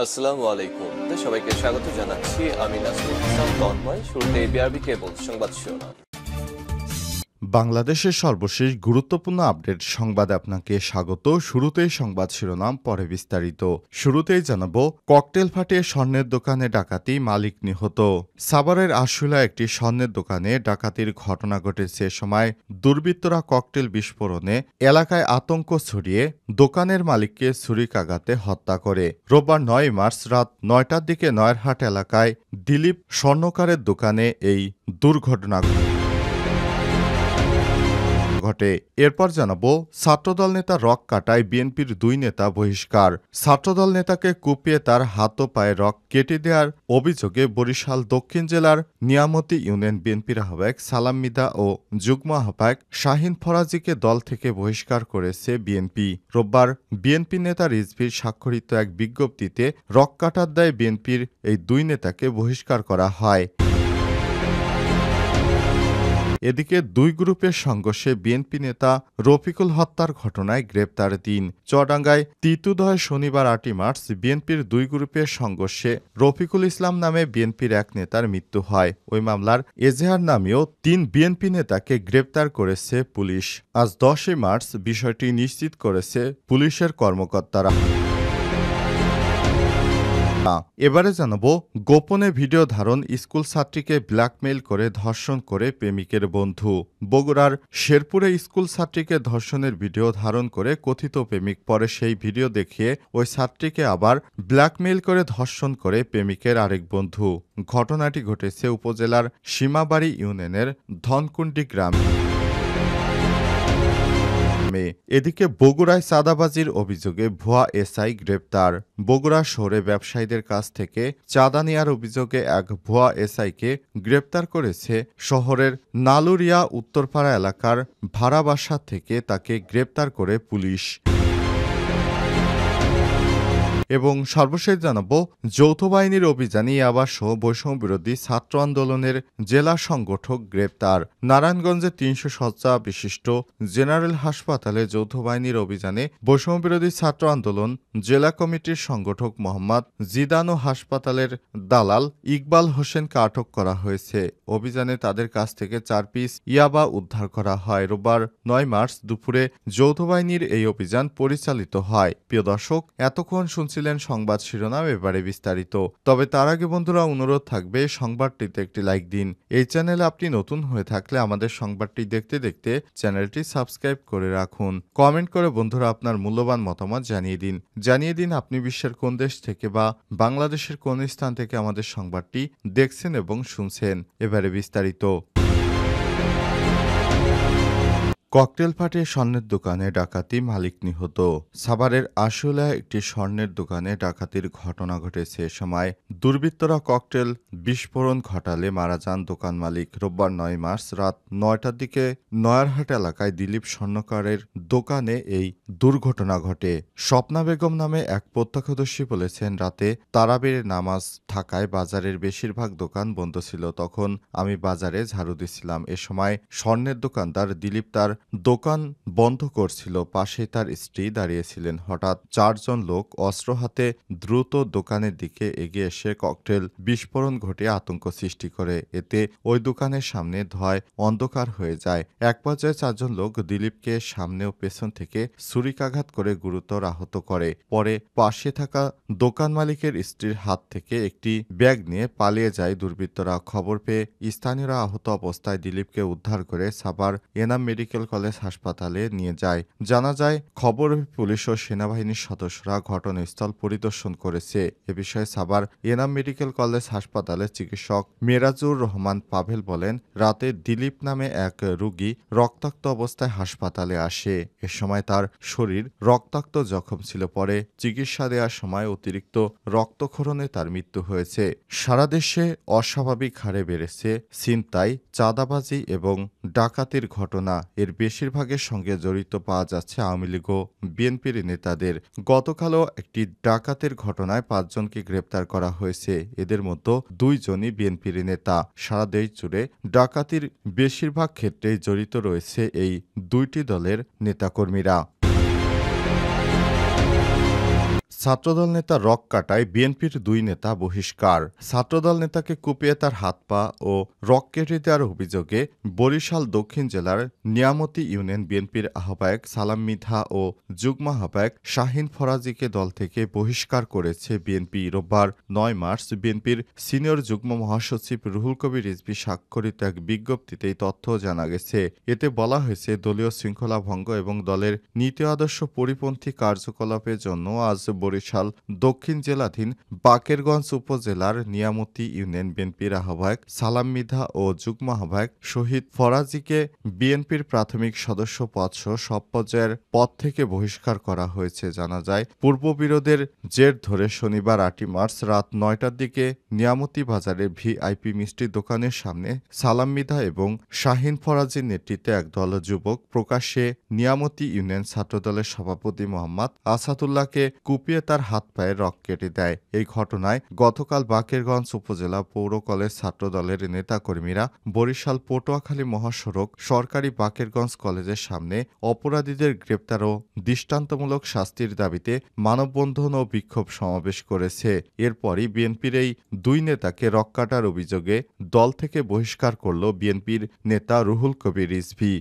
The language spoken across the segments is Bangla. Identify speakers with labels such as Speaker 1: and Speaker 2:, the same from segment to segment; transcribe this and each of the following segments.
Speaker 1: আসসালামু আলাইকুম। সবাইকে স্বাগত জানাচ্ছি। আমি নাসরুল ইসলাম তন্ময়। শুরুতে বিআরবি কেবল সংবাদ শিরোনাম।
Speaker 2: বাংলাদেশের সর্বশেষ গুরুত্বপূর্ণ আপডেট সংবাদে আপনাকে স্বাগত। শুরুতেই সংবাদ শিরোনাম, পরে বিস্তারিত। শুরুতেই জানাবো, ককটেল ফাটিয়ে স্বর্ণের দোকানে ডাকাতি, মালিক নিহত। সাভারের আশুলা একটি স্বর্ণের দোকানে ডাকাতির ঘটনা ঘটেছে। সময় দুর্বৃত্তরা ককটেল বিস্ফোরণে এলাকায় আতঙ্ক ছড়িয়ে দোকানের মালিককে ছুরিকাঘাতে হত্যা করে। রোববার ৯ মার্চ রাত ৯টার দিকে নয়ারহাট এলাকায় দিলীপ স্বর্ণকারের দোকানে এই দুর্ঘটনা ঘটে। এরপর জানাবো, ছাত্রদল নেতা রক কাটায় বিএনপির দুই নেতা বহিষ্কার। ছাত্রদল নেতাকে কুপিয়ে তার হাত ও পায়ে রক কেটে দেওয়ার অভিযোগে বরিশাল দক্ষিণ জেলার নিয়ামতি ইউনিয়ন বিএনপির আহ্বায়ক সালাম মিদা ও যুগ্ম আহ্বায়ক শাহিন ফরাজিকে দল থেকে বহিষ্কার করেছে বিএনপি। রোববার বিএনপি নেতা রিজভীর স্বাক্ষরিত এক বিজ্ঞপ্তিতে রক কাটার দায়ে বিএনপির এই দুই নেতাকে বহিষ্কার করা হয়। এদিকে দুই গ্রুপের সংঘর্ষে বিএনপি নেতা রফিকুল হত্যার ঘটনায় গ্রেপ্তার ৩। চুয়াডাঙ্গায় তিতুদহে শনিবার ৮ মার্চ বিএনপির দুই গ্রুপের সংঘর্ষে রফিকুল ইসলাম নামে বিএনপির এক নেতার মৃত্যু হয়। ওই মামলার এজেহার নামেও ৩ বিএনপি নেতাকে গ্রেপ্তার করেছে পুলিশ। আজ ১০ মার্চ বিষয়টি নিশ্চিত করেছে পুলিশের কর্মকর্তারা। এবারে জানাবো, গোপনে ভিডিও ধারণ, স্কুল ছাত্রীকে ব্ল্যাকমেইল করে ধর্ষণ করে প্রেমিকের বন্ধু। বগুড়ার শেরপুরে স্কুল ছাত্রীকে ধর্ষণের ভিডিও ধারণ করে কথিত প্রেমিক পরে সেই ভিডিও দেখিয়ে ওই ছাত্রীকে আবার ব্ল্যাকমেইল করে ধর্ষণ করে প্রেমিকের আরেক বন্ধু। ঘটনাটি ঘটেছে উপজেলার সীমাবাড়ি ইউনিয়নের ধনকুন্ডি গ্রামে। এদিকে বগুড়ায় চাঁদাবাজির অভিযোগে ভুয়া এসআই গ্রেপ্তার। বগুড়া শহরে ব্যবসায়ীদের কাছ থেকে চাঁদা নেওয়ার অভিযোগে এক ভুয়া এসআইকে গ্রেপ্তার করেছে শহরের নালুরিয়া উত্তরপাড়া এলাকার ভাড়া বাসা থেকে। তাকে গ্রেপ্তার করে পুলিশ। এবং সর্বশেষ জানাবো, যৌথ বাহিনীর অভিযানে ইয়াবাসহ বৈষম্য বিরোধী ছাত্র আন্দোলনের জেলা সংগঠক গ্রেপ্তার। নারায়ণগঞ্জে ৩০০ শয্যা বিশিষ্ট জেনারেল হাসপাতালে যৌথ বাহিনীর অভিযানে বৈষম্য বিরোধী ছাত্র আন্দোলন জেলা কমিটির সংগঠক মোহাম্মদ জিদান ও হাসপাতালের দালাল ইকবাল হোসেনকে আটক করা হয়েছে। অভিযানে তাদের কাছ থেকে ৪ পিস ইয়াবা উদ্ধার করা হয়। রোববার ৯ মার্চ দুপুরে যৌথ বাহিনীর এই অভিযান পরিচালিত হয়। প্রিয় দর্শক, এতক্ষণ শুনছিলেন সংবাদ শিরোনাম, এবারে বিস্তারিত। তবে তার আগে বন্ধুরা, অনুরোধ থাকবে সংবাদটিতে একটি লাইক দিন। এই চ্যানেলে আপনি নতুন হয়ে থাকলে আমাদের সংবাদটি দেখতে দেখতে চ্যানেলটি সাবস্ক্রাইব করে রাখুন। কমেন্ট করে বন্ধুরা আপনার মূল্যবান মতামত জানিয়ে দিন আপনি বিশ্বের কোন দেশ থেকে বা বাংলাদেশের কোন স্থান থেকে আমাদের সংবাদটি দেখছেন এবং শুনছেন। এবারে বিস্তারিত। ককটেল ফাটিয়ে স্বর্ণের দোকানে ডাকাতি, মালিক নিহত। সাভারের আশুলায় একটি স্বর্ণের দোকানে ডাকাতির ঘটনা ঘটেছে। সময় দুর্বৃত্তরা ককটেল বিস্ফোরণ ঘটালে মারা যান দোকান মালিক। রোববার ৯ মার্চ রাত ৯টার দিকে নয়ারহাট এলাকায় দিলীপ স্বর্ণকারের দোকানে এই দুর্ঘটনা ঘটে। স্বপ্না বেগম নামে এক প্রত্যক্ষদর্শী বলেছেন, রাতে তারাবির নামাজ থাকায় বাজারের বেশিরভাগ দোকান বন্ধ ছিল। তখন আমি বাজারে ঝাড়ু দিচ্ছিলাম। এ সময় স্বর্ণের দোকানদার দিলীপ তার দোকান বন্ধ করছিল। পাশে তার স্ত্রী দাঁড়িয়েছিলেন। হঠাৎ ৪ জন লোক অস্ত্র হাতে দ্রুত দোকানের দিকে এগিয়ে এসে ককটেল বিস্ফোরণ ঘটিয়ে আতঙ্ক সৃষ্টি করে। এতে ওই দোকানের সামনে ধোঁয়ায় অন্ধকার হয়ে যায়। এক পর্যায়ে ৪ জন লোক দিলীপকে সামনে ও পেছন থেকে ছুরিকাঘাত করে গুরুতর আহত করে। পরে পাশে থাকা দোকান মালিকের স্ত্রীর হাত থেকে একটি ব্যাগ নিয়ে পালিয়ে যায় দুর্বৃত্তরা। খবর পেয়ে স্থানীয়রা আহত অবস্থায় দিলীপকে উদ্ধার করে সাভার এনাম মেডিকেল কলেজ হাসপাতালে নিয়ে যায়। জানা যায়, খবর পুলিশ ও সেনাবাহিনীর সদস্যরা ঘটনাস্থল পরিদর্শন করেছে। এ বিষয়ে সাভার এনাম মেডিকেল কলেজ হাসপাতালের চিকিৎসক মেরাজুর রহমান পাভেল বলেন, রাতে দিলীপ নামে এক রোগী রক্তাক্ত অবস্থায় হাসপাতালে আসে। এ সময় তার শরীর রক্তাক্ত জখম ছিল। পরে চিকিৎসা দেওয়ার সময় অতিরিক্ত রক্তক্ষরণে তার মৃত্যু হয়েছে। সারা দেশে অস্বাভাবিক হারে বেড়েছে ছিনতাই, চাঁদাবাজি এবং ডাকাতির ঘটনা। এর বেশিরভাগের সঙ্গে জড়িত পাওয়া যাচ্ছে আওয়ামী লীগ ও বিএনপির নেতাদের। গতকালও একটি ডাকাতের ঘটনায় ৫ জনকে গ্রেপ্তার করা হয়েছে। এদের মধ্যে ২ জনই বিএনপির নেতা। সারা দেশ জুড়ে ডাকাতির বেশিরভাগ ক্ষেত্রেই জড়িত রয়েছে এই দুইটি দলের নেতাকর্মীরা। ছাত্রদল নেতা রক কাটায় বিএনপির দুই নেতা বহিষ্কার। ছাত্রদল নেতাকে কুপিয়ে তার হাত পা ও রক কেটে দেওয়ার অভিযোগে বরিশাল দক্ষিণ জেলার নিয়ামতী ইউনিয়ন বিএনপির আহ্বায়ক সালাম মৃধা ও যুগ্ম আহ্বায়ক শাহিন ফরাজীকে দল থেকে বহিষ্কার করেছে বিএনপি। রোববার ৯ মার্চ বিএনপির সিনিয়র যুগ্ম মহাসচিব রুহুল কবির রিজভী স্বাক্ষরিত এক বিজ্ঞপ্তিতে এই তথ্য জানা গেছে। এতে বলা হয়েছে, দলীয় শৃঙ্খলা ভঙ্গ এবং দলের নীতি আদর্শ পরিপন্থী কার্যকলাপের জন্য আজ বরিশাল দক্ষিণ জেলাধীন বাকেরগঞ্জ উপজেলার নিয়ামতী ইউনিয়ন বিএনপির আহ্বায়ক সালাম মৃধা ও যুগ্ম আহ্বায়ক শহীদ ফরাজীকে বিএনপির প্রাথমিক সদস্য পদসহ সব পর্যায়ের পদ থেকে বহিষ্কার করা হয়েছে। জানা যায়, পূর্ববিরোধের জের ধরে শনিবার ৮ মার্চ রাত ৯টার দিকে নিয়ামতী বাজারে ভিআইপি মিষ্টির দোকানের সামনে সালাম মৃধা এবং শাহিন ফরাজীর নেতৃত্বে একদল যুবক প্রকাশ্যে নিয়ামতী ইউনিয়ন ছাত্রদলের সভাপতি মোহাম্মদ আসাদুল্লাহকে কুপিয়ে তার হাত পায়ে রক কেটে দেয়। এই ঘটনায় গতকাল বাকেরগঞ্জ উপজেলা পৌর কলেজ ছাত্রদলের নেতাকর্মীরা বরিশাল পটুয়াখালী মহাসড়ক সরকারি বাকেরগঞ্জ কলেজের সামনে অপরাধীদের গ্রেপ্তার ও দৃষ্টান্তমূলক শাস্তির দাবিতে মানববন্ধন ও বিক্ষোভ সমাবেশ করেছে। এরপরই বিএনপির এই দুই নেতাকে রক কাটার অভিযোগে দল থেকে বহিষ্কার করল বিএনপির নেতা রুহুল কবির রিজভী।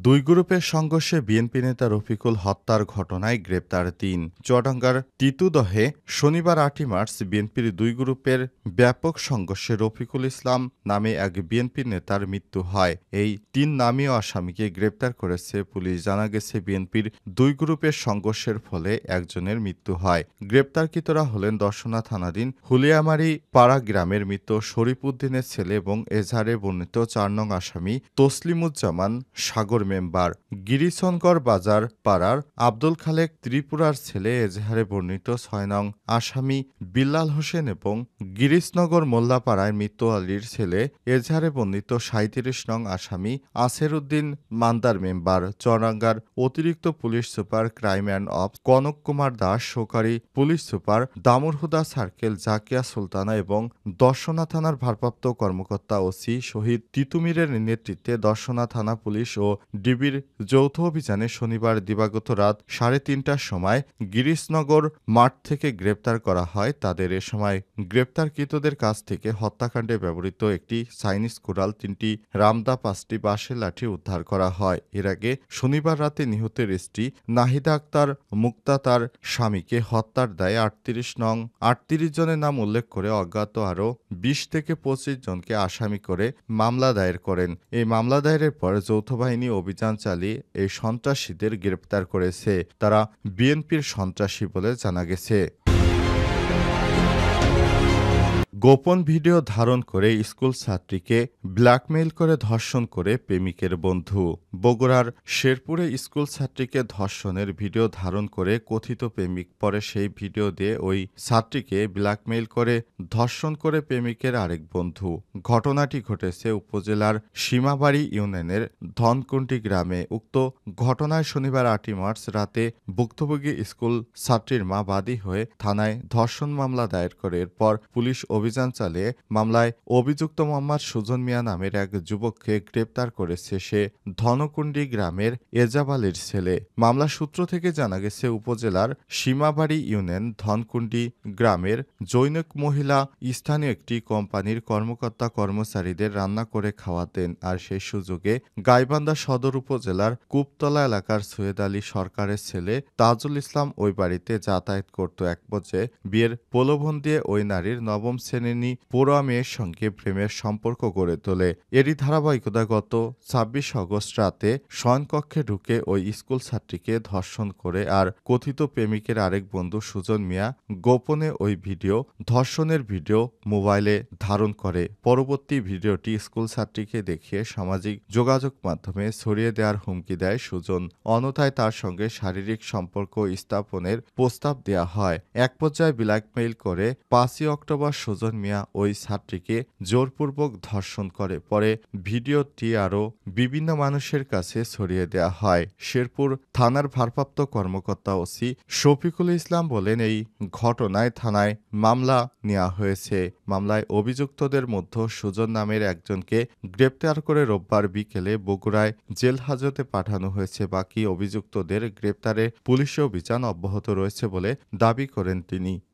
Speaker 2: দুই গ্রুপের সংঘর্ষে বিএনপি নেতা রফিকুল হত্যার ঘটনায় গ্রেপ্তার ৩। চুয়াডাঙ্গার তিতুদহে শনিবার ৮ মার্চ বিএনপির দুই গ্রুপের ব্যাপক সংঘর্ষে রফিকুল ইসলাম নামে এক বিএনপি নেতার মৃত্যু হয়। এই ৩ নামীয় আসামিকে গ্রেপ্তার করেছে পুলিশ। জানা গেছে, বিএনপির দুই গ্রুপের সংঘর্ষের ফলে একজনের মৃত্যু হয়। গ্রেপ্তারকৃতরা হলেন দর্শনা থানাধীন হুলিয়ামারি পাড়া গ্রামের মৃত শরীফ উদ্দিনের ছেলে এবং এজাহারে বর্ণিত ৪ নং আসামি তসলিমুজ্জামান সাগর মেম্বার, গিরিশনগর বাজার পাড়ার আব্দুল খালেক ত্রিপুরার ছেলে এজাহারে বর্ণিত ৬ নং আসামি বিল্লাল হোসেন এবং গিরিশনগর মোল্লাপাড়ায় মৃত আলীর ছেলে এজাহারে বর্ণিত ৩৭ নং আসামি আসের উদ্দিন মান্দার মেম্বার। চুয়াডাঙ্গার অতিরিক্ত police super crime and ops Kanak Kumar Das, সহকারী police super Damurhuda circle Zakia Sultana এবং দর্শনা থানার ভারপ্রাপ্ত কর্মকর্তা ওসি শহীদ তিতুমিরের নেতৃত্বে দর্শনা থানা পুলিশ ও ডিবির যৌথ অভিযানে শনিবার দিবাগত রাত ৩:৩০টার সময় গিরিশনগর মাঠ থেকে গ্রেপ্তার করা হয় তাদের। এ সময় গ্রেপ্তারকৃতদের কাছ থেকে হত্যাকাণ্ডে ব্যবহৃত একটি চাইনিজ কুড়াল, ৩টি রামদা, ৫টি বাঁশের লাঠি উদ্ধার করা হয়। এর আগে শনিবার রাতে নিহতের স্ত্রী নাহিদা আক্তার মুক্তা তার স্বামীকে হত্যার দায়ে ৩৮ জনের নাম উল্লেখ করে অজ্ঞাত আরও ২০ থেকে ২৫ জনকে আসামি করে মামলা দায়ের করেন। এই মামলা দায়েরের পর যৌথ বাহিনী অভিযান চালিয়ে এই সন্ত্রাসীদের গ্রেপ্তার করেছে। তারা বিএনপির সন্ত্রাসী বলে জানা গেছে। গোপন ভিডিও ধারণ করে স্কুল ছাত্রীকে ব্ল্যাকমেইল করে ধর্ষণ করে প্রেমিকের বন্ধু। বগুড়ার শেরপুরে স্কুল ছাত্রীকে ধর্ষণের ভিডিও ধারণ করে কথিত প্রেমিক পরে সেই ভিডিও দিয়ে ওই ছাত্রীকে ব্ল্যাকমেইল করে ধর্ষণ করে প্রেমিকের আরেক বন্ধু। ঘটনাটি ঘটেছে উপজেলার সীমাবাড়ি ইউনিয়নের ধনকুন্টি গ্রামে। উক্ত ঘটনায় শনিবার ৮ মার্চ রাতে ভুক্তভোগী স্কুল ছাত্রীর মা বাদী হয়ে থানায় ধর্ষণ মামলা দায়ের করে। এরপর পুলিশ অভিযান চালিয়ে মামলায় অভিযুক্ত মোহাম্মদ সুজন মিয়া নামের এক যুবককে গ্রেপ্তার করেছে। সে ধনকুন্ডি গ্রামের এজাব আলীর ছেলে। মামলা সূত্র থেকে জানা গেছে, উপজেলার সীমাবাড়ি ইউনিয়ন ধনকুন্ডি গ্রামের জৈনক মহিলা স্থানীয় একটি কোম্পানির কর্মকর্তা কর্মচারীদের রান্না করে খাওয়াতেন। আর সেই সুযোগে গাইবান্ধা সদর উপজেলার কূপতলা এলাকার সৈয়দ আলী সরকারের ছেলে তাজুল ইসলাম ওই বাড়িতে যাতায়াত করত। এক পর্যায়ে বিয়ের প্রলোভন দিয়ে ওই নারীর নবম শ্রেণী পড়ুয়া মেয়ের সঙ্গে প্রেমের সম্পর্ক গড়ে তোলে। এরই ধারাবাহিকতায় গত ২৬ আগস্ট রাতে শয়নকক্ষে ঢুকে ওই স্কুল ছাত্রীকে ধর্ষণ করে আর কথিত প্রেমিকের আরেক বন্ধু সুজন মিয়া গোপনে ওই ধর্ষণের ভিডিও মোবাইলে ধারণ করে। পরবর্তী ভিডিওটি স্কুল ছাত্রীকে দেখিয়ে সামাজিক যোগাযোগ মাধ্যমে ছড়িয়ে দেওয়ার হুমকি দেয় সুজন। অন্যথায় তার সঙ্গে শারীরিক সম্পর্ক স্থাপনের প্রস্তাব দেওয়া হয়। এক পর্যায়ে ব্ল্যাকমেইল করে ৫ই অক্টোবর সুজন সুজন মিয়া ওই ছাত্রীকে জোরপূর্বক ধর্ষণ করে। পরে ভিডিওটি আরও বিভিন্ন মানুষের কাছে ছড়িয়ে দেওয়া হয়। শেরপুর থানার ভারপ্রাপ্ত কর্মকর্তা ওসি শফিকুল ইসলাম বলেন, এই ঘটনায় থানায় মামলা নেওয়া হয়েছে। মামলায় অভিযুক্তদের মধ্যে সুজন নামের একজনকে গ্রেপ্তার করে রোববার বিকেলে বগুড়ায় জেল হাজতে পাঠানো হয়েছে। বাকি অভিযুক্তদের গ্রেপ্তারে পুলিশি অভিযান অব্যাহত রয়েছে বলে দাবি করেন তিনি।